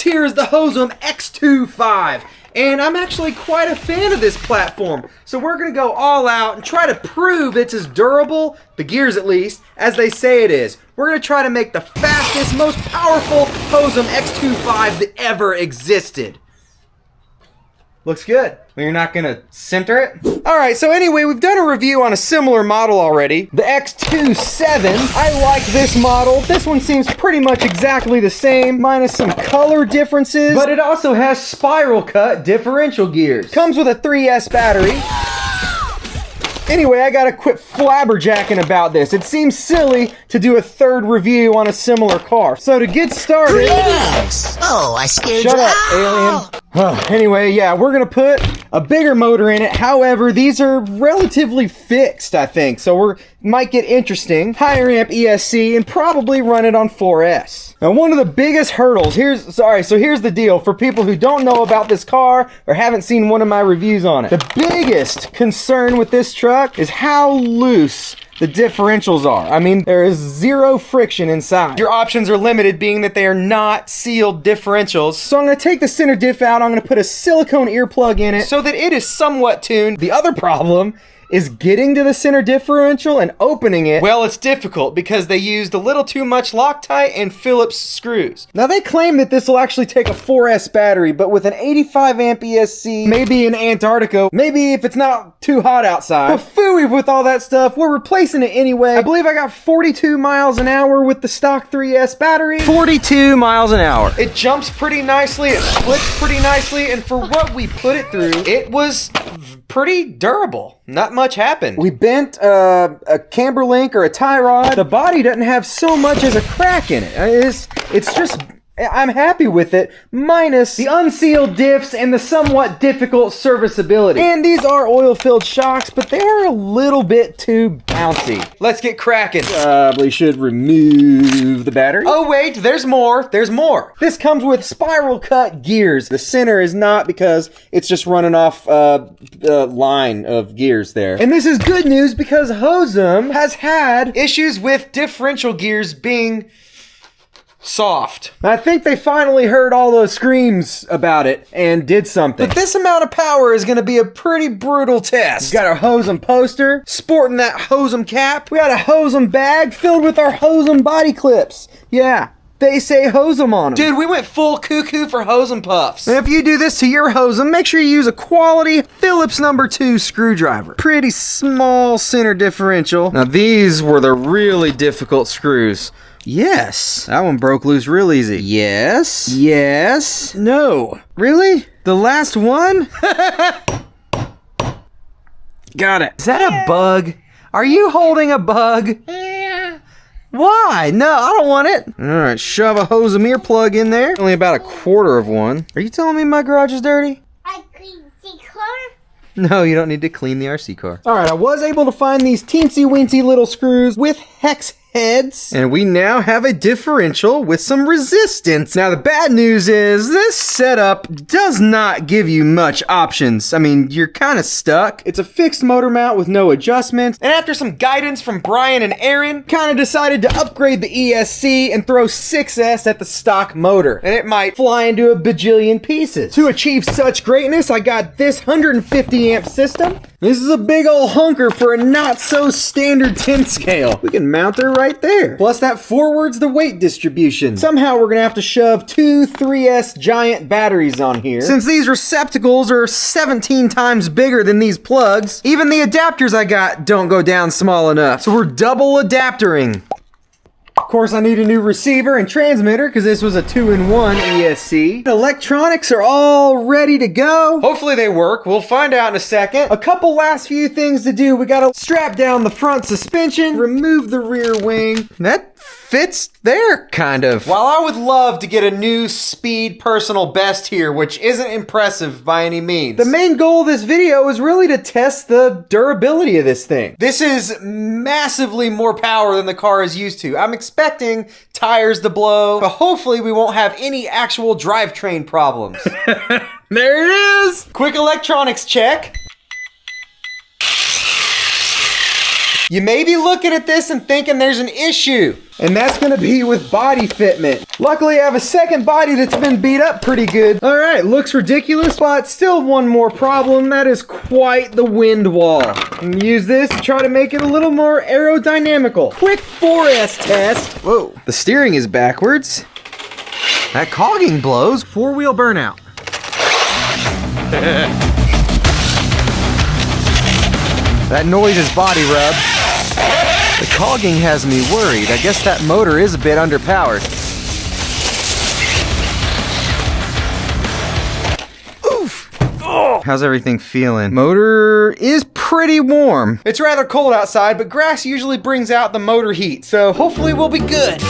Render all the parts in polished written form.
This here is the Hosim X25, and I'm actually quite a fan of this platform. So we're gonna go all out and try to prove it's as durable, the gears at least, as they say it is. We're gonna try to make the fastest, most powerful Hosim X25 that ever existed. Looks good. Well, you're not gonna center it? Alright, so anyway, we've done a review on a similar model already. The X27. I like this model. This one seems pretty much exactly the same, minus some color differences. But it also has spiral cut differential gears. Comes with a 3S battery. Anyway, I gotta quit flabberjacking about this. It seems silly to do a third review on a similar car. So to get started... Yes. Oh, I scared you. Shut up, alien. Anyway, yeah, we're gonna put a bigger motor in it. However, these are relatively fixed, I think. So might get interesting. Higher amp ESC and probably run it on 4S. Now, one of the biggest hurdles, here's the deal for people who don't know about this car or haven't seen one of my reviews on it. The biggest concern with this truck is how loose the differentials are. I mean, there is zero friction inside. Your options are limited, being that they are not sealed differentials. So I'm gonna take the center diff out, I'm gonna put a silicone earplug in it so that it is somewhat tuned. The other problem is getting to the center differential and opening it. Well, it's difficult because they used a little too much Loctite and Phillips screws. Now, they claim that this will actually take a 4S battery, but with an 85 amp ESC, maybe in Antarctica, maybe if it's not too hot outside. But phooey with all that stuff, we're replacing it anyway. I believe I got 42 miles an hour with the stock 3S battery. 42 miles an hour. It jumps pretty nicely, it splits pretty nicely, and for what we put it through, it was pretty durable. Not much happened. We bent a camber link or a tie rod. The body doesn't have so much as a crack in it. It's just, I'm happy with it, minus the unsealed diffs and the somewhat difficult serviceability. And these are oil-filled shocks, but they are a little bit too bouncy. Let's get cracking. Probably should remove the battery. Oh wait, there's more. There's more. This comes with spiral cut gears. The center is not, because it's just running off a line of gears there. And this is good news because Hosim has had issues with differential gears being soft. I think they finally heard all those screams about it and did something. But this amount of power is gonna be a pretty brutal test. We got our Hosim poster, sporting that Hosim cap. We got a Hosim bag filled with our Hosim body clips. Yeah, they say Hosim on them. Dude, we went full cuckoo for Hosim puffs. And if you do this to your Hosim, make sure you use a quality Phillips #2 screwdriver. Pretty small center differential. Now these were the really difficult screws. Yes. That one broke loose real easy. Yes. Yes. No. Really? The last one? Got it. Is that a bug? Are you holding a bug? Yeah. Why? No, I don't want it. Alright, shove a Hosim earplug in there. Only about a quarter of one. Are you telling me my garage is dirty? I cleaned the car. No, you don't need to clean the RC car. Alright, I was able to find these teensy-weensy little screws with hex heads. And we now have a differential with some resistance. Now the bad news is this setup does not give you much options. I mean, you're kind of stuck. It's a fixed motor mount with no adjustments. And after some guidance from Brian and Aaron, kind of decided to upgrade the ESC and throw 6S at the stock motor. And it might fly into a bajillion pieces. To achieve such greatness, I got this 150 amp system. This is a big old hunker for a not so standard 10 scale. We can mount her right there. Plus that forwards the weight distribution. Somehow we're gonna have to shove two 3S giant batteries on here. Since these receptacles are 17 times bigger than these plugs, even the adapters I got don't go down small enough. So we're double adaptering. Of course, I need a new receiver and transmitter because this was a 2-in-1 ESC. Electronics are all ready to go. Hopefully they work. We'll find out in a second. A couple last few things to do. We gotta strap down the front suspension, remove the rear wing. That fits there, kind of. While I would love to get a new speed personal best here, which isn't impressive by any means, the main goal of this video is really to test the durability of this thing. This is massively more power than the car is used to. I'm expecting tires to blow, but hopefully we won't have any actual drivetrain problems. There it is! Quick electronics check. you may be looking at this and thinking there's an issue. And that's gonna be with body fitment. Luckily, I have a second body that's been beat up pretty good. All right, looks ridiculous, but still one more problem. That is quite the wind wall. I'm gonna use this to try to make it a little more aerodynamical. Quick 4S test. Whoa. The steering is backwards. That cogging blows. 4-wheel burnout. That noise is body rub. The cogging has me worried. I guess that motor is a bit underpowered. Oof! Oh. How's everything feeling? Motor is pretty warm. It's rather cold outside, but grass usually brings out the motor heat, so hopefully we'll be good.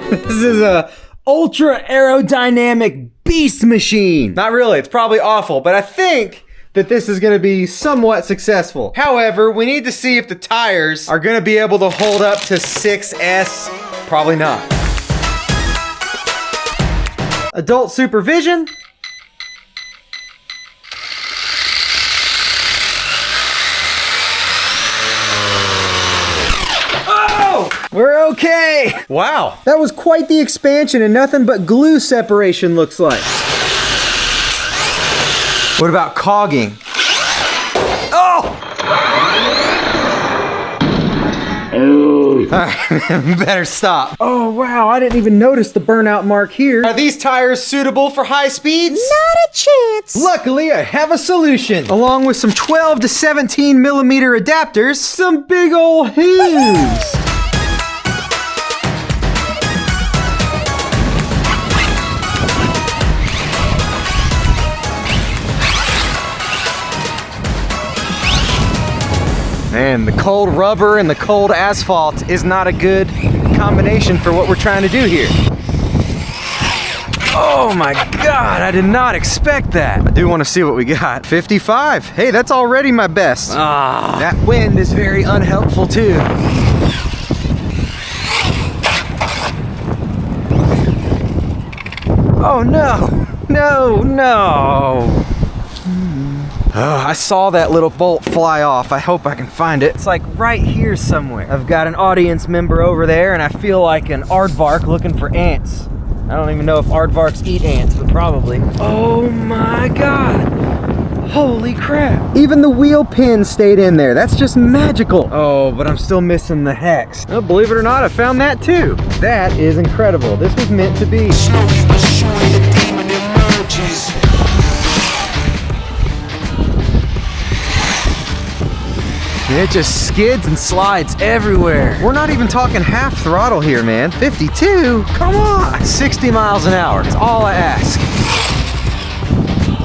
This is a ultra aerodynamic beast machine. Not really, it's probably awful, but I think that this is gonna be somewhat successful. However, we need to see if the tires are gonna be able to hold up to 6S. Probably not. Adult supervision. We're okay. Wow. That was quite the expansion and nothing but glue separation looks like. What about cogging? Oh! All right, better stop. Oh, wow, I didn't even notice the burnout mark here. Are these tires suitable for high speeds? Not a chance. Luckily, I have a solution. Along with some 12 to 17 millimeter adapters, some big ol' hooves. Man, the cold rubber and the cold asphalt is not a good combination for what we're trying to do here. Oh my God, I did not expect that. I do want to see what we got. 55. Hey, that's already my best. That wind is very unhelpful too. Oh no, no, no. Oh, I saw that little bolt fly off. I hope I can find it. It's like right here somewhere. I've got an audience member over there and I feel like an aardvark looking for ants. I don't even know if aardvarks eat ants, but probably. Oh my God. Holy crap. Even the wheel pin stayed in there. That's just magical. Oh, but I'm still missing the hex. Oh, believe it or not, I found that too. That is incredible. This was meant to be. It just skids and slides everywhere. We're not even talking half throttle here, man. 52? Come on. 60 miles an hour. That's all I ask.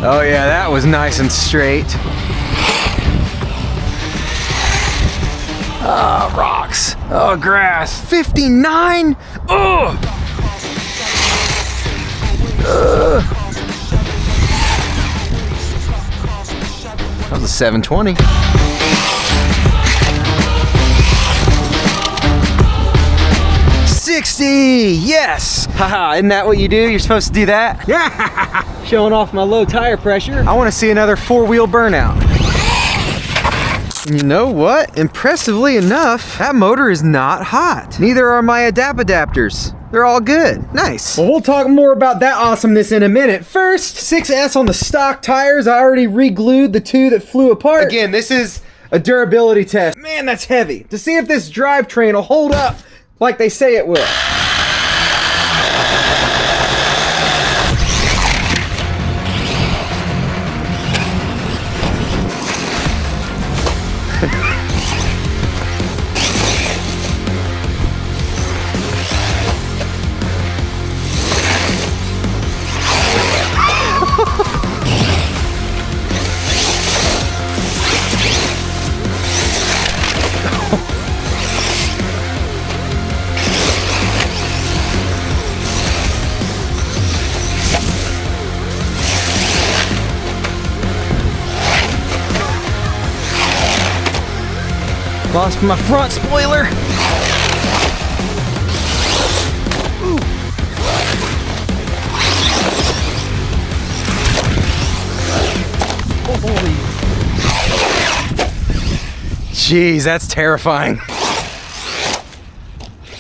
Oh yeah, that was nice and straight. Oh, rocks. Oh, grass. 59? Oh! That was a 720. Yes! Haha, isn't that what you do? You're supposed to do that? Yeah! Showing off my low tire pressure. I want to see another 4-wheel burnout. And you know what? Impressively enough, that motor is not hot. Neither are my adapters. They're all good. Nice. Well, we'll talk more about that awesomeness in a minute. First, 6S on the stock tires. I already re-glued the two that flew apart. Again, this is a durability test. Man, that's heavy. To see if this drivetrain will hold up like they say it will. Lost my front spoiler. Jeez, that's terrifying.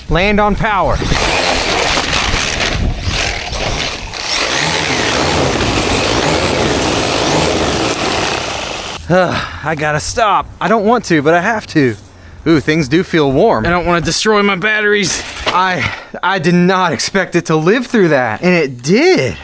Land on power. I gotta stop. I don't want to, but I have to. Ooh, things do feel warm. I don't want to destroy my batteries. I did not expect it to live through that, and it did.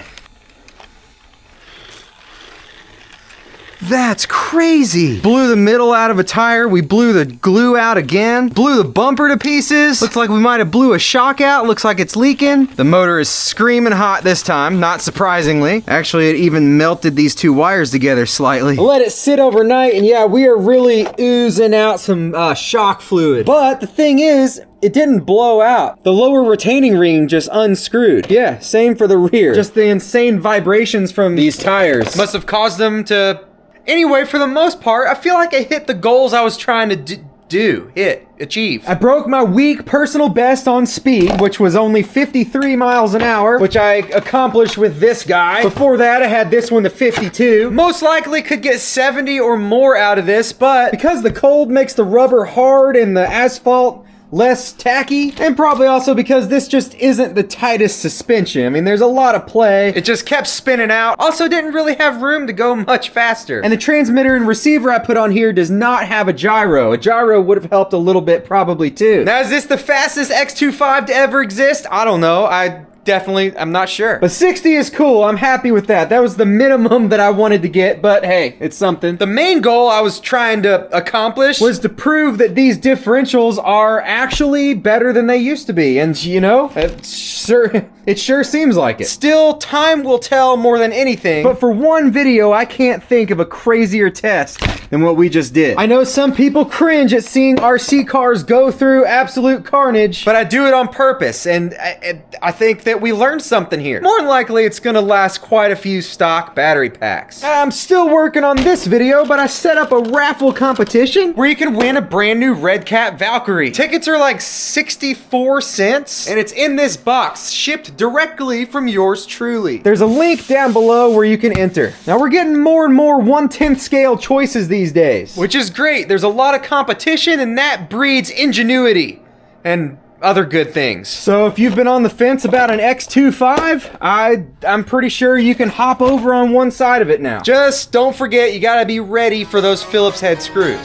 That's crazy. Blew the middle out of a tire. We blew the glue out again. Blew the bumper to pieces. Looks like we might have blew a shock out. Looks like it's leaking. The motor is screaming hot this time, not surprisingly. Actually, it even melted these two wires together slightly. I let it sit overnight, and yeah, we are really oozing out some shock fluid. But the thing is, it didn't blow out. The lower retaining ring just unscrewed. Yeah, same for the rear. Just the insane vibrations from these tires must have caused them to... Anyway, for the most part, I feel like I hit the goals I was trying to achieve. I broke my week personal best on speed, which was only 53 miles an hour, which I accomplished with this guy. Before that, I had this one to 52. Most likely could get 70 or more out of this, but because the cold makes the rubber hard and the asphalt less tacky, and probably also because this just isn't the tightest suspension. I mean, there's a lot of play. It just kept spinning out. Also didn't really have room to go much faster. And the transmitter and receiver I put on here does not have a gyro. A gyro would have helped a little bit probably too. Now, is this the fastest X25 to ever exist? I don't know. I'm not sure. But 60 is cool. I'm happy with that. That was the minimum that I wanted to get, but hey, it's something. The main goal I was trying to accomplish was to prove that these differentials are actually better than they used to be. And you know, it sure seems like it. Still, time will tell more than anything. But for one video, I can't think of a crazier test than what we just did. I know some people cringe at seeing RC cars go through absolute carnage, but I do it on purpose, and I think that we learned something here. More than likely, it's gonna last quite a few stock battery packs. I'm still working on this video, but I set up a raffle competition where you can win a brand new Red Cat Valkyrie. Tickets are like 64 cents, and it's in this box, shipped directly from yours truly. There's a link down below where you can enter. Now, we're getting more and more 1/10 scale choices these days, which is great. There's a lot of competition, and that breeds ingenuity and other good things. So if you've been on the fence about an X25, I'm pretty sure you can hop over on one side of it now. Just don't forget, you gotta be ready for those Phillips head screws.